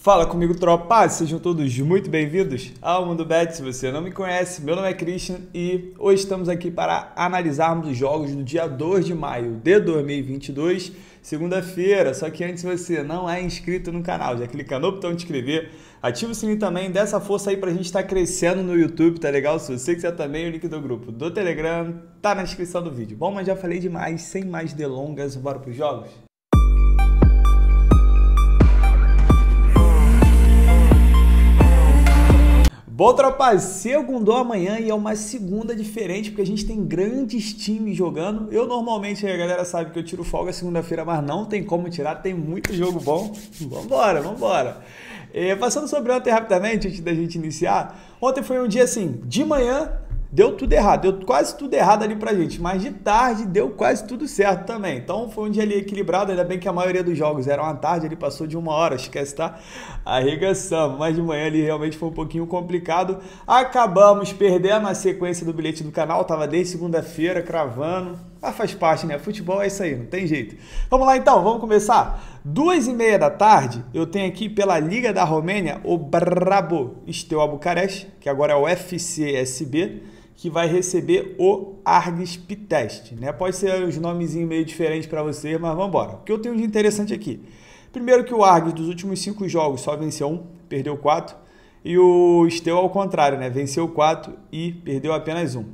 Fala comigo, tropa! Sejam todos muito bem-vindos ao Mundo Bet. Se você não me conhece, meu nome é Christian e hoje estamos aqui para analisarmos os jogos do dia 2 de maio de 2022, segunda-feira. Só que antes, se você não é inscrito no canal, já clica no botão de inscrever, ativa o sininho também, dá essa força aí pra gente estar crescendo no YouTube, tá legal? Se você quiser também, o link do grupo do Telegram tá na descrição do vídeo. Bom, mas já falei demais, sem mais delongas, bora pros jogos? Bom, tropa, segundou amanhã e é uma segunda diferente, porque a gente tem grandes times jogando. Eu normalmente, a galera sabe que eu tiro folga segunda-feira, mas não tem como tirar, tem muito jogo bom. Vambora, vambora. Passando sobre ontem rapidamente, antes da gente iniciar, ontem foi um dia assim, de manhã deu tudo errado, deu quase tudo errado ali pra gente, mas de tarde deu quase tudo certo também. Então foi um dia ali equilibrado, ainda bem que a maioria dos jogos eram à tarde, ele passou de 1 hora, esquece, tá? Arregaçamos, mas de manhã ali realmente foi um pouquinho complicado. Acabamos perdendo a sequência do bilhete do canal, tava desde segunda-feira cravando, mas faz parte, né? Futebol é isso aí, não tem jeito. Vamos lá então, vamos começar? 2h30 da tarde, eu tenho aqui pela Liga da Romênia o Brabo Steaua Bucareste, que agora é o FCSB, que vai receber o Argis Pitești, né? Pode ser os nomezinhos meio diferentes para vocês, mas vamos embora. O que eu tenho de interessante aqui? Primeiro que o Argis dos últimos 5 jogos só venceu 1, perdeu 4, e o Steaua ao contrário, né? Venceu 4 e perdeu apenas 1.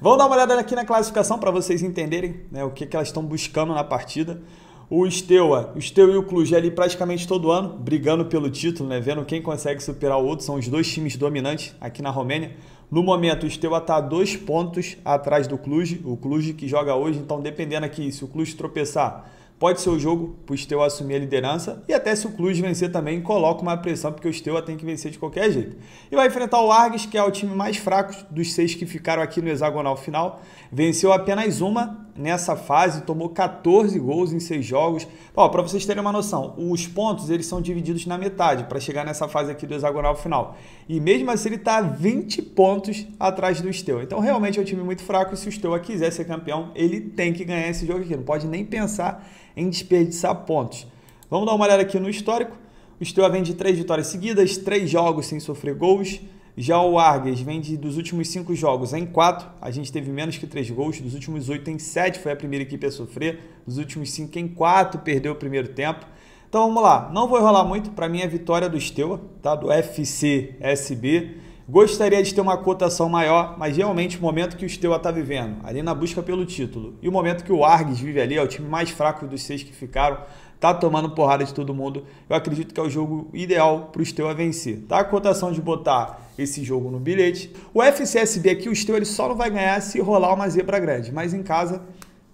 Vamos dar uma olhada aqui na classificação para vocês entenderem, né, o que elas estão buscando na partida. O Steaua e o Cluj ali praticamente todo ano, brigando pelo título, né? Vendo quem consegue superar o outro, são os dois times dominantes aqui na Romênia. No momento, o Steaua está a 2 pontos atrás do Cluj, o Cluj que joga hoje, então dependendo aqui, se o Cluj tropeçar, pode ser o jogo para o Steaua assumir a liderança, e até se o Cluj vencer também, coloca uma pressão, porque o Steaua tem que vencer de qualquer jeito. E vai enfrentar o Argis, que é o time mais fraco dos 6 que ficaram aqui no hexagonal final. Venceu apenas uma nessa fase, tomou 14 gols em 6 jogos. Para vocês terem uma noção, os pontos eles são divididos na metade para chegar nessa fase aqui do hexagonal final. E mesmo assim ele está 20 pontos atrás do Steaua. Então realmente é um time muito fraco, e se o Steaua quiser ser campeão, ele tem que ganhar esse jogo aqui. Não pode nem pensar em desperdiçar pontos. Vamos dar uma olhada aqui no histórico. O Steaua vem de 3 vitórias seguidas, 3 jogos sem sofrer gols. Já o Argis vem dos últimos 5 jogos em 4, a gente teve menos que 3 gols, dos últimos 8 em 7 foi a primeira equipe a sofrer, dos últimos 5 em 4 perdeu o primeiro tempo. Então vamos lá, não vou enrolar muito, para mim é vitória do Steaua, tá? Do FCSB. Gostaria de ter uma cotação maior, mas realmente o momento que o Steaua está vivendo, ali na busca pelo título, e o momento que o Argis vive ali, é o time mais fraco dos 6 que ficaram, tá tomando porrada de todo mundo, eu acredito que é o jogo ideal para o Steaua vencer. Tá a cotação de botar esse jogo no bilhete. O FCSB aqui, o Steaua ele só não vai ganhar se rolar uma zebra grande, mas em casa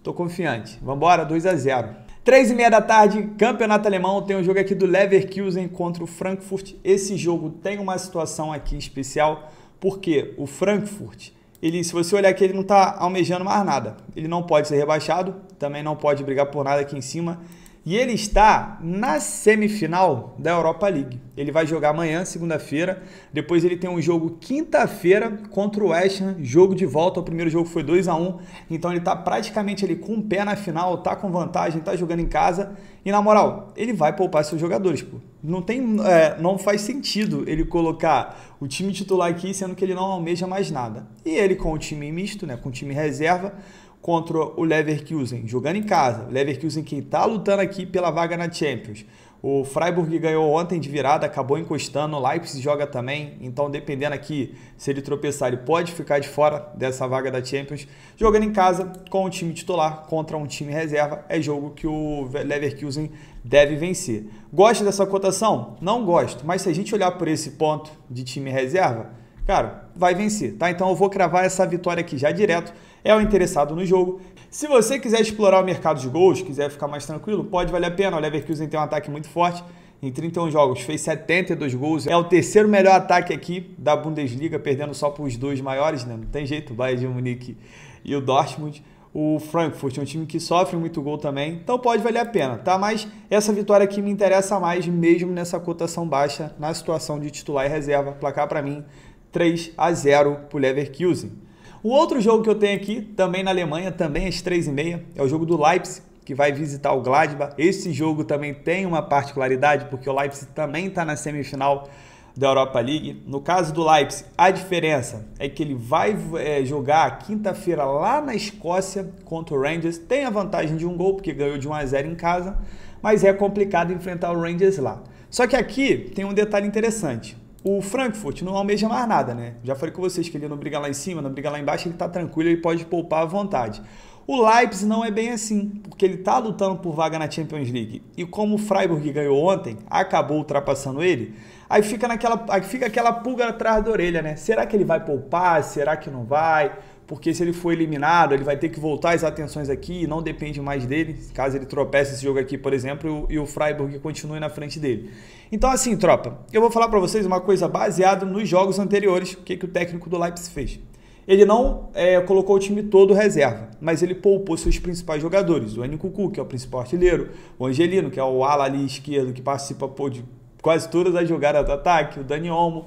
tô confiante. Vambora, 2-0. 3h30 da tarde, campeonato alemão, tem um jogo aqui do Leverkusen contra o Frankfurt. Esse jogo tem uma situação aqui especial, porque o Frankfurt, se você olhar aqui, ele não está almejando mais nada. Ele não pode ser rebaixado, também não pode brigar por nada aqui em cima. E ele está na semifinal da Europa League. Ele vai jogar amanhã, segunda-feira. Depois ele tem um jogo quinta-feira contra o West Ham. Jogo de volta. O primeiro jogo foi 2-1. Então ele está praticamente ali com o pé na final. Está com vantagem, está jogando em casa. E na moral, ele vai poupar seus jogadores. Pô. Não faz sentido ele colocar o time titular aqui, sendo que ele não almeja mais nada. E ele com o time misto, né, com o time reserva, contra o Leverkusen, jogando em casa. O Leverkusen quem está lutando aqui pela vaga na Champions. O Freiburg ganhou ontem de virada, acabou encostando, o Leipzig joga também, então dependendo aqui, se ele tropeçar, ele pode ficar de fora dessa vaga da Champions. Jogando em casa com o time titular contra um time reserva, é jogo que o Leverkusen deve vencer. Gosta dessa cotação? Não gosto, mas se a gente olhar por esse ponto de time reserva, cara, vai vencer, tá? Então eu vou cravar essa vitória aqui já direto. É o interessado no jogo. Se você quiser explorar o mercado de gols, quiser ficar mais tranquilo, pode valer a pena. O Leverkusen tem um ataque muito forte. Em 31 jogos fez 72 gols. É o terceiro melhor ataque aqui da Bundesliga, perdendo só para os 2 maiores, né? Não tem jeito, o Bayern de Munique e o Dortmund. O Frankfurt é um time que sofre muito gol também, então pode valer a pena, tá? Mas essa vitória aqui me interessa mais, mesmo nessa cotação baixa, na situação de titular e reserva. Placar para mim, 3-0 para o Leverkusen. O outro jogo que eu tenho aqui, também na Alemanha, também às 3h30, é o jogo do Leipzig que vai visitar o Gladbach. Esse jogo também tem uma particularidade, porque o Leipzig também está na semifinal da Europa League. No caso do Leipzig, a diferença é que ele vai jogar quinta-feira lá na Escócia contra o Rangers. Tem a vantagem de um gol, porque ganhou de 1-0 em casa, mas é complicado enfrentar o Rangers lá. Só que aqui tem um detalhe interessante. O Frankfurt não almeja mais nada, né? Já falei com vocês que ele não briga lá em cima, não briga lá embaixo, ele tá tranquilo, ele pode poupar à vontade. O Leipzig não é bem assim, porque ele tá lutando por vaga na Champions League. E como o Freiburg ganhou ontem, acabou ultrapassando ele, aí fica aquela pulga atrás da orelha, né? Será que ele vai poupar? Será que não vai? Porque se ele for eliminado, ele vai ter que voltar as atenções aqui e não depende mais dele, caso ele tropece esse jogo aqui, por exemplo, e o Freiburg continue na frente dele. Então assim, tropa, eu vou falar para vocês uma coisa baseada nos jogos anteriores, o que o técnico do Leipzig fez. Ele não colocou o time todo reserva, mas ele poupou seus principais jogadores, o Nkunku, que é o principal artilheiro, o Angelino, que é o ala ali esquerdo, que participa de quase todas as jogadas do ataque, o Dani Olmo.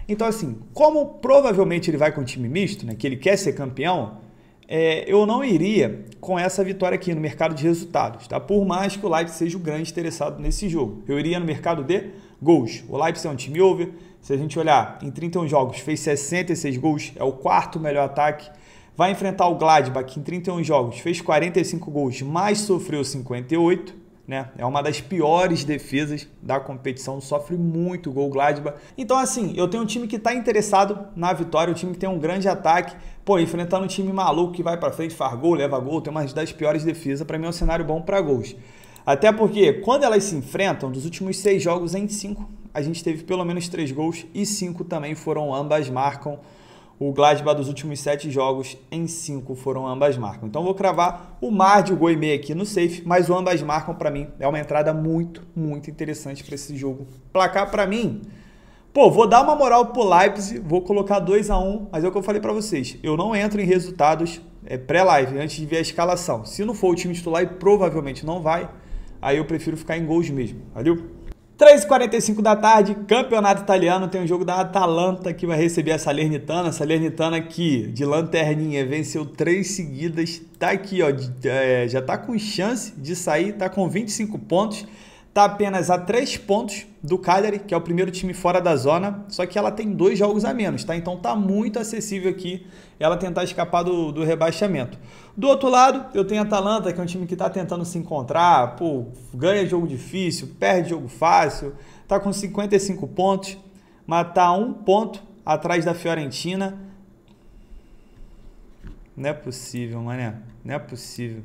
Então, assim, como provavelmente ele vai com um time misto, né, que ele quer ser campeão, eu não iria com essa vitória aqui no mercado de resultados, tá? Por mais que o Leipzig seja o grande interessado nesse jogo. Eu iria no mercado de gols. O Leipzig é um time over. Se a gente olhar, em 31 jogos fez 66 gols, é o quarto melhor ataque. Vai enfrentar o Gladbach, que em 31 jogos fez 45 gols, mas sofreu 58. Né? É uma das piores defesas da competição, sofre muito gol Gladbach. Então assim, eu tenho um time que está interessado na vitória, um time que tem um grande ataque, pô, enfrentando um time maluco que vai para frente, faz gol, leva gol, tem uma das piores defesas, para mim é um cenário bom para gols. Até porque quando elas se enfrentam, dos últimos 6 jogos em 5, a gente teve pelo menos 3 gols e 5 também foram ambas marcam. O Gladbach dos últimos 7 jogos, em 5 foram ambas marcam. Então vou cravar o mar de gol e meio aqui no safe, mas o ambas marcam para mim é uma entrada muito, muito interessante para esse jogo. Placar para mim, pô, vou dar uma moral pro Leipzig, vou colocar 2-1, mas é o que eu falei para vocês, eu não entro em resultados pré-live, antes de ver a escalação. Se não for o time titular, e provavelmente não vai, aí eu prefiro ficar em gols mesmo, valeu? 3h45 da tarde, campeonato italiano, tem um jogo da Atalanta que vai receber a Salernitana. A Salernitana que, de lanterninha, venceu 3 seguidas, tá aqui, ó, já tá com chance de sair, tá com 25 pontos, tá apenas a 3 pontos do Cagliari, que é o primeiro time fora da zona, só que ela tem 2 jogos a menos, tá? Então tá muito acessível aqui ela tentar escapar do rebaixamento. Do outro lado, eu tenho a Atalanta, que é um time que tá tentando se encontrar, pô, ganha jogo difícil, perde jogo fácil, tá com 55 pontos, mas tá 1 ponto atrás da Fiorentina. Não é possível, mané, não é possível.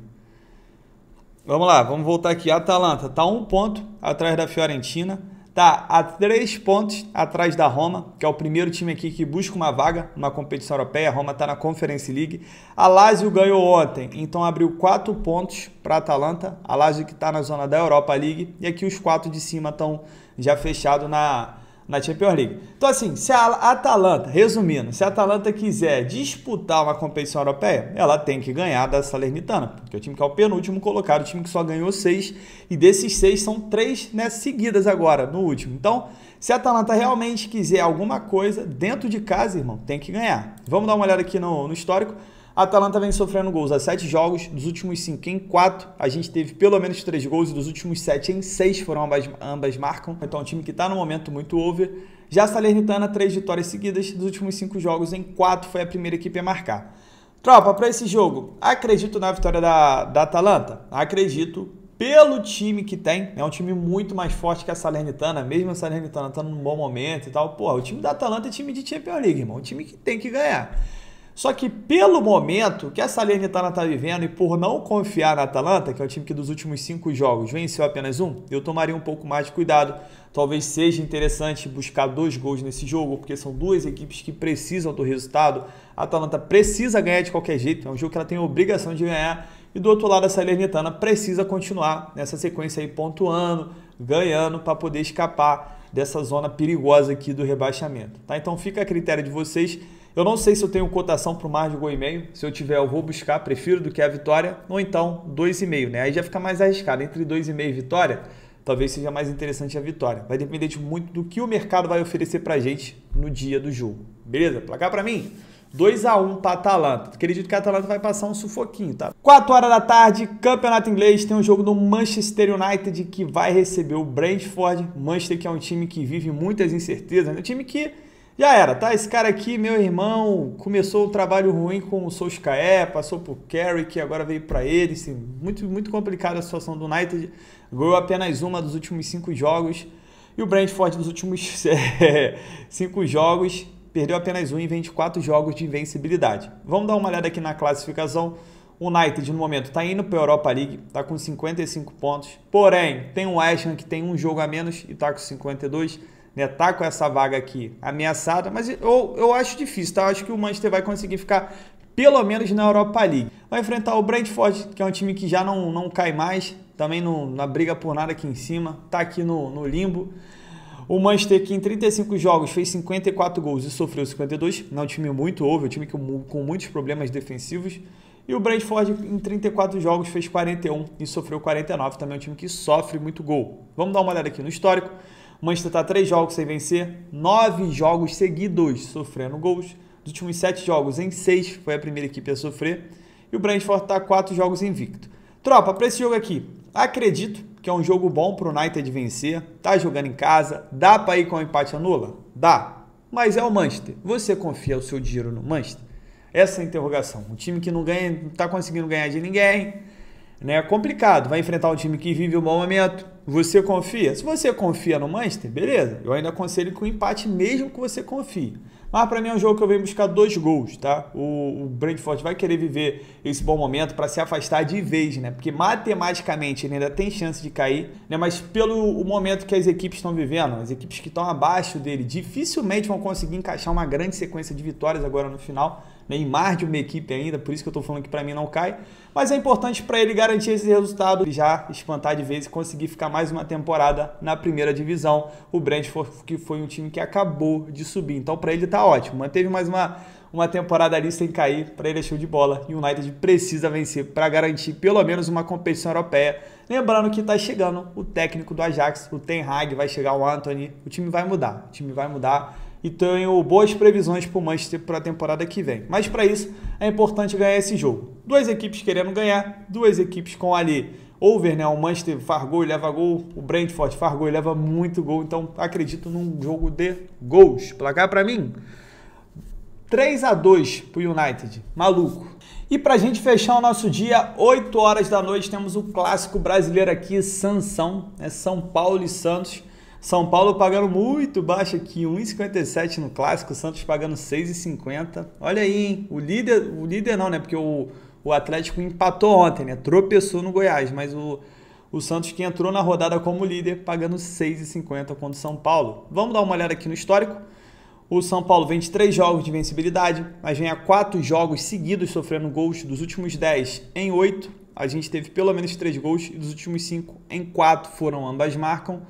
Vamos lá, vamos voltar aqui. A Atalanta está 1 ponto atrás da Fiorentina, está a 3 pontos atrás da Roma, que é o primeiro time aqui que busca uma vaga numa competição europeia. A Roma está na Conference League. A Lazio ganhou ontem, então abriu 4 pontos para a Atalanta. A Lazio que está na zona da Europa League, e aqui os 4 de cima estão já fechados na Champions League. Então assim, se a Atalanta, resumindo, se a Atalanta quiser disputar uma competição europeia, ela tem que ganhar da Salernitana, porque é o time que é o penúltimo colocado, o time que só ganhou 6, e desses 6 são 3, né, seguidas agora, no último. Então, se a Atalanta realmente quiser alguma coisa dentro de casa, irmão, tem que ganhar. Vamos dar uma olhada aqui no histórico. A Atalanta vem sofrendo gols a 7 jogos, dos últimos 5 em 4, a gente teve pelo menos 3 gols, e dos últimos 7 em 6 foram ambas marcam, então é um time que está no momento muito over. Já a Salernitana, 3 vitórias seguidas, dos últimos 5 jogos em 4 foi a primeira equipe a marcar. Tropa, para esse jogo, acredito na vitória da Atalanta? Acredito, pelo time que tem, é um time muito mais forte que a Salernitana, mesmo a Salernitana estando num bom momento e tal. Pô, o time da Atalanta é time de Champions League, irmão, um time que tem que ganhar. Só que pelo momento que a Salernitana está vivendo e por não confiar na Atalanta, que é o time que dos últimos 5 jogos venceu apenas 1, eu tomaria um pouco mais de cuidado. Talvez seja interessante buscar 2 gols nesse jogo, porque são 2 equipes que precisam do resultado. A Atalanta precisa ganhar de qualquer jeito, é um jogo que ela tem a obrigação de ganhar. E do outro lado, a Salernitana precisa continuar nessa sequência aí, pontuando, ganhando, para poder escapar dessa zona perigosa aqui do rebaixamento. Tá? Então fica a critério de vocês. Eu não sei se eu tenho cotação para o mar de gol e meio. Se eu tiver, eu vou buscar, prefiro do que a vitória. Ou então 2,5, né? Aí já fica mais arriscado. Entre 2,5 e vitória, talvez seja mais interessante a vitória. Vai depender muito do que o mercado vai oferecer para a gente no dia do jogo. Beleza? Placar para mim, 2-1 para a Atalanta. Acredito que a Atalanta vai passar um sufoquinho, tá? 4 horas da tarde, campeonato inglês, tem um jogo do Manchester United que vai receber o Brentford. Manchester, que é um time que vive muitas incertezas, né? Um time que já era, tá? Esse cara aqui, meu irmão, começou o trabalho ruim com o Solskjaer, passou por Carrick, agora veio para ele. Assim, muito complicada a situação do United. Ganhou apenas uma dos últimos 5 jogos. E o Brentford dos últimos 5 jogos perdeu apenas um e vem de 4 jogos de invencibilidade. Vamos dar uma olhada aqui na classificação. O United, no momento, está indo para a Europa League, está com 55 pontos. Porém, tem o West Ham que tem um jogo a menos e está com 52. Tá com essa vaga aqui ameaçada, mas eu acho difícil, tá? Eu acho que o Manchester vai conseguir ficar pelo menos na Europa League. Vai enfrentar o Brentford, que é um time que já não cai mais, também na briga por nada aqui em cima, tá aqui no limbo. O Manchester, que em 35 jogos fez 54 gols e sofreu 52, não é um time muito over, é um time com muitos problemas defensivos. E o Brentford, em 34 jogos, fez 41 e sofreu 49, também é um time que sofre muito gol. Vamos dar uma olhada aqui no histórico. O Manchester está 3 jogos sem vencer, 9 jogos seguidos sofrendo gols. Dos últimos 7 jogos, em 6 foi a primeira equipe a sofrer. E o Brentford está 4 jogos invicto. Tropa, para esse jogo aqui, acredito que é um jogo bom para o United vencer. Tá jogando em casa, dá para ir com o empate anula? Dá. Mas é o Manchester. Você confia o seu dinheiro no Manchester? Essa é a interrogação. Um time que não está conseguindo ganhar de ninguém, né? É complicado. Vai enfrentar um time que vive um bom momento. Você confia? Se você confia no Manchester, beleza. Eu ainda aconselho com empate mesmo que você confie. Mas para mim é um jogo que eu venho buscar 2 gols, tá? O Brentford vai querer viver esse bom momento para se afastar de vez, né? Porque matematicamente ele ainda tem chance de cair, né? Mas pelo momento que as equipes estão vivendo, as equipes que estão abaixo dele dificilmente vão conseguir encaixar uma grande sequência de vitórias agora no final, né? Em mais de uma equipe ainda, por isso que eu estou falando que para mim não cai. Mas é importante para ele garantir esse resultado e já espantar de vez e conseguir ficar mais uma temporada na primeira divisão. O Brentford, que foi um time que acabou de subir. Então, para ele tá ótimo. Manteve mais uma temporada ali sem cair. Para ele é show de bola. E o United precisa vencer para garantir pelo menos uma competição europeia. Lembrando que está chegando o técnico do Ajax, o Ten Hag, vai chegar o Antony. O time vai mudar. O time vai mudar. E tenho boas previsões para o Manchester para a temporada que vem. Mas para isso é importante ganhar esse jogo. 2 equipes querendo ganhar, 2 equipes com ali over, né? O Manchester faz gol e leva gol, o Brentford faz gol e leva muito gol. Então acredito num jogo de gols. Placar para mim, 3-2 para o United. Maluco. E para a gente fechar o nosso dia, 8 horas da noite, temos o clássico brasileiro aqui, Sansão, né? São Paulo e Santos. São Paulo pagando muito baixo aqui, 1,57 no clássico, o Santos pagando 6,50. Olha aí, hein? O líder não, né? Porque o Atlético empatou ontem, né? Tropeçou no Goiás, mas o Santos que entrou na rodada como líder, pagando 6,50 contra o São Paulo. Vamos dar uma olhada aqui no histórico. O São Paulo vem de 3 jogos de invencibilidade, mas vem a 4 jogos seguidos sofrendo gols. Dos últimos 10 em 8, a gente teve pelo menos 3 gols, e dos últimos 5 em 4 foram ambas marcam.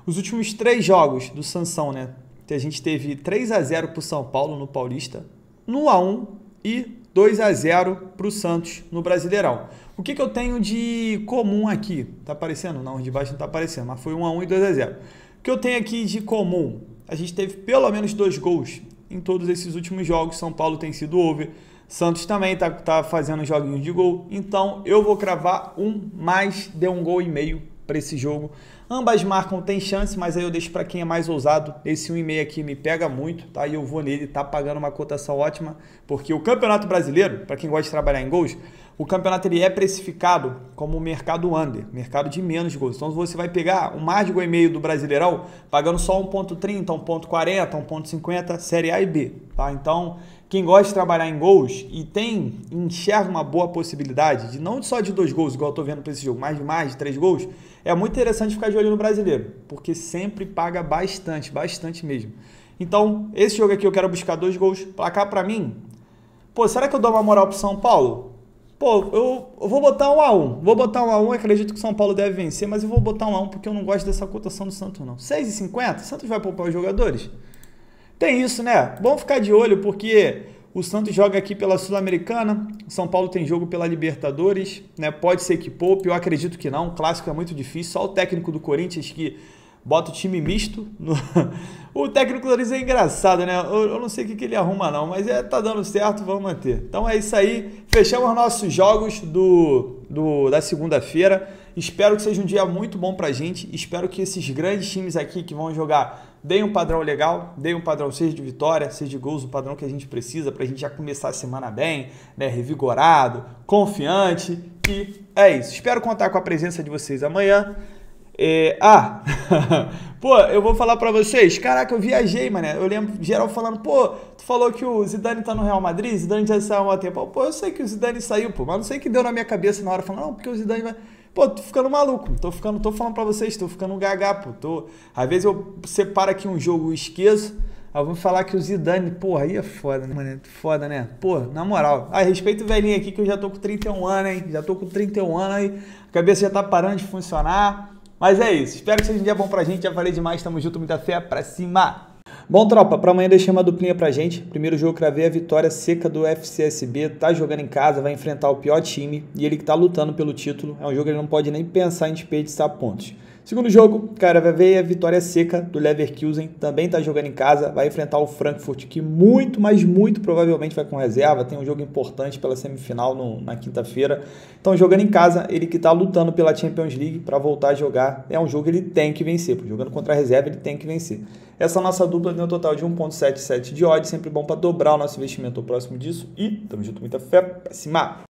Os últimos 3 jogos do Sansão, né? A gente teve 3-0 para o São Paulo no Paulista, no 1-1 e 2-0 para o Santos no Brasileirão. O que eu tenho de comum aqui? Tá aparecendo? Não, de baixo não tá aparecendo, mas foi 1-1 e 2-0. O que eu tenho aqui de comum? A gente teve pelo menos 2 gols em todos esses últimos jogos. São Paulo tem sido over. Santos também tá fazendo joguinhos de gol. Então eu vou cravar mais de 1,5 gols para esse jogo. Ambas marcam, tem chance, mas aí eu deixo para quem é mais ousado. Esse 1,5 aqui me pega muito, tá? E eu vou nele, tá pagando uma cotação ótima, porque o Campeonato Brasileiro, para quem gosta de trabalhar em gols, o campeonato ele é precificado como mercado under, mercado de menos gols. Então você vai pegar o mais de 1,5 do Brasileirão, pagando só 1,30, 1,40, 1,50, Série A e B, tá? Então, quem gosta de trabalhar em gols e enxerga uma boa possibilidade de não só de 2 gols, igual eu tô vendo para esse jogo, mas de 3 gols, é muito interessante ficar de olho no brasileiro, porque sempre paga bastante, bastante mesmo. Então, esse jogo aqui eu quero buscar 2 gols, placar para mim. Pô, será que eu dou uma moral pro São Paulo? Pô, eu vou botar 1-1. Vou botar 1-1, acredito que o São Paulo deve vencer, mas eu vou botar 1-1 porque eu não gosto dessa cotação do Santos, não. 6,50? O Santos vai poupar os jogadores? Tem isso, né? Vamos ficar de olho porque o Santos joga aqui pela Sul-Americana, o São Paulo tem jogo pela Libertadores, né? Pode ser que poupe, eu acredito que não, o clássico é muito difícil, só o técnico do Corinthians que bota o time misto. O técnico Loris é engraçado, né? Eu não sei o que ele arruma não, mas tá dando certo, vamos manter. Então é isso aí, fechamos nossos jogos da segunda-feira. Espero que seja um dia muito bom pra gente, espero que esses grandes times aqui que vão jogar deem um padrão legal, deem um padrão seja de vitória, seja de gols, o padrão que a gente precisa pra gente já começar a semana bem, né? Revigorado, confiante, e é isso. Espero contar com a presença de vocês amanhã. Pô, eu vou falar pra vocês, caraca, eu viajei, mano, eu lembro geral falando, pô, tu falou que o Zidane tá no Real Madrid, Zidane já saiu há um tempo, pô, eu sei que o Zidane saiu, pô, mas não sei o que deu na minha cabeça na hora, falando, não, porque o Zidane vai, pô, tô ficando maluco, tô falando pra vocês, tô ficando gaga, pô, às vezes eu separo aqui um jogo e esqueço, aí eu vou falar que o Zidane, porra, aí é foda, né, mano, foda, né, pô, na moral, respeito o velhinho aqui que eu já tô com 31 anos, hein, já tô com 31 anos aí, a cabeça já tá parando de funcionar. Mas é isso, espero que seja um dia bom pra gente, já falei demais, tamo junto, muita fé, pra cima! Bom, tropa, pra amanhã deixei uma duplinha pra gente, primeiro jogo cravei a vitória seca do FCSB, tá jogando em casa, vai enfrentar o pior time, e ele que tá lutando pelo título, é um jogo que ele não pode nem pensar em desperdiçar pontos. Segundo jogo, cara, vai ver a vitória seca do Leverkusen, também tá jogando em casa, vai enfrentar o Frankfurt, que muito, mas muito provavelmente vai com reserva, tem um jogo importante pela semifinal na quinta-feira. Então, jogando em casa, ele que tá lutando pela Champions League para voltar a jogar, é um jogo que ele tem que vencer, jogando contra a reserva ele tem que vencer. Essa nossa dupla deu um total de 1.77 de odds, sempre bom para dobrar o nosso investimento ao próximo disso, e tamo junto, muita fé, pra cima!